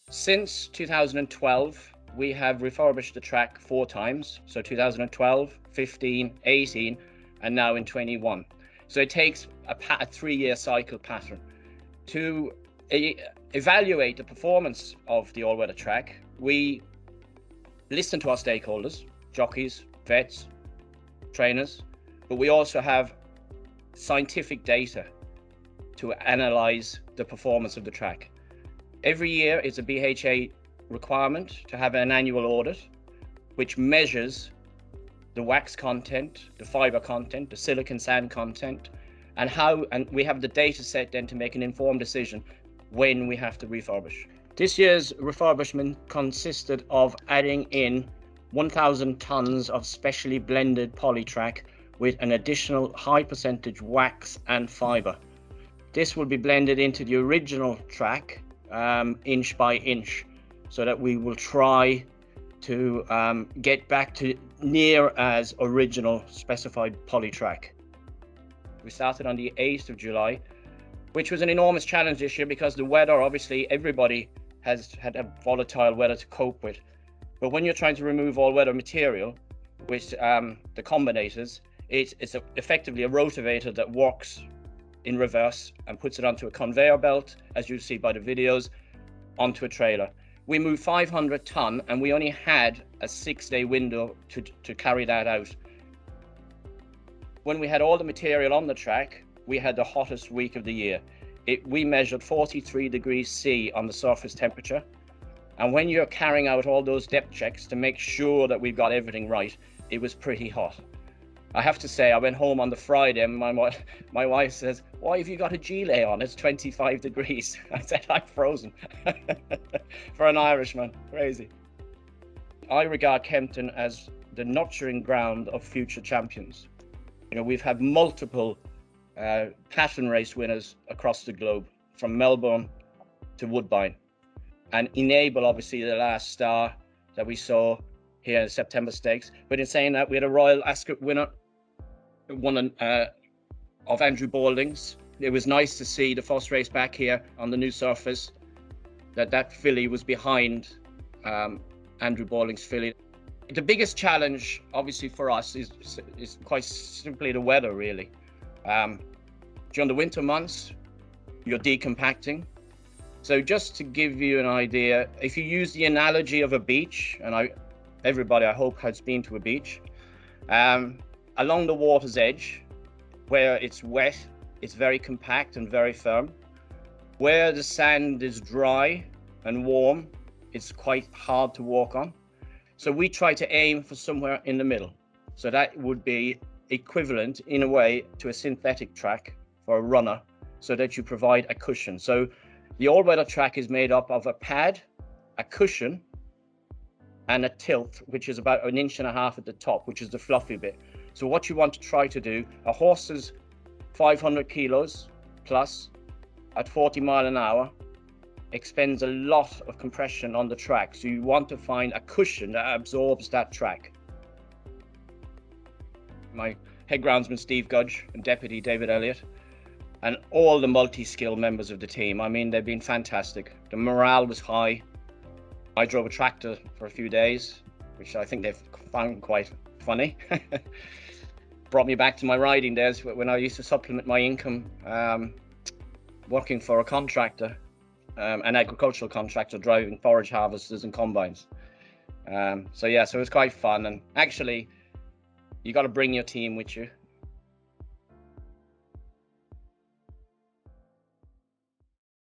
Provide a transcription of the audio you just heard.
Since 2012, we have refurbished the track 4 times. So 2012, 15, 18, and now in 21. So it takes a 3-year cycle pattern. To evaluate the performance of the all-weather track, we listen to our stakeholders, jockeys, vets, trainers, but we also have scientific data to analyze the performance of the track. Every year it's a BHA requirement to have an annual audit which measures the wax content, the fiber content, the silicon sand content, and we have the data set then to make an informed decision when we have to refurbish. This year's refurbishment consisted of adding in 1,000 tons of specially blended polytrack with an additional high percentage wax and fiber. This will be blended into the original track inch by inch, so that we will try to get back to near as original specified polytrack. We started on the 8th of July, which was an enormous challenge this year because the weather, obviously everybody has had a volatile weather to cope with. But when you're trying to remove all weather material with the combinators, it's effectively a rotavator that works in reverse and puts it onto a conveyor belt, as you see by the videos, onto a trailer. We moved 500 ton and we only had a 6-day window to carry that out. When we had all the material on the track, we had the hottest week of the year. We measured 43 degrees C on the surface temperature. And when you're carrying out all those depth checks to make sure that we've got everything right, it was pretty hot. I have to say, I went home on the Friday and my wife says, "Why have you got a gilet on? It's 25 degrees. I said, "I'm frozen." For an Irishman, crazy. I regard Kempton as the nurturing ground of future champions. You know, we've had multiple pattern race winners across the globe, from Melbourne to Woodbine. And Enable, obviously, the last star that we saw here in September Stakes. But in saying that, we had a Royal Ascot winner, one of Andrew Balding's. It was nice to see the first race back here on the new surface, that filly was behind Andrew Balding's filly. The biggest challenge, obviously, for us is quite simply the weather, really. During the winter months, you're decompacting. So just to give you an idea, if you use the analogy of a beach, and everybody I hope has been to a beach, along the water's edge, where it's wet, it's very compact and very firm. Where the sand is dry and warm, it's quite hard to walk on. So we try to aim for somewhere in the middle. So that would be equivalent in a way to a synthetic track for a runner, so that you provide a cushion. So the all-weather track is made up of a pad, a cushion, and a tilt, which is about 1.5 inches at the top, which is the fluffy bit. So what you want to try to do, a horse is 500 kilos plus at 40 miles an hour, expends a lot of compression on the track. So you want to find a cushion that absorbs that track. My head groundsman, Steve Gudge, and deputy, David Elliott, and all the multi-skilled members of the team. I mean, they've been fantastic. The morale was high. I drove a tractor for a few days, which I think they've found quite funny. Brought me back to my riding days when I used to supplement my income working for a contractor, an agricultural contractor, driving forage harvesters and combines. So it was quite fun. And actually, you got to bring your team with you.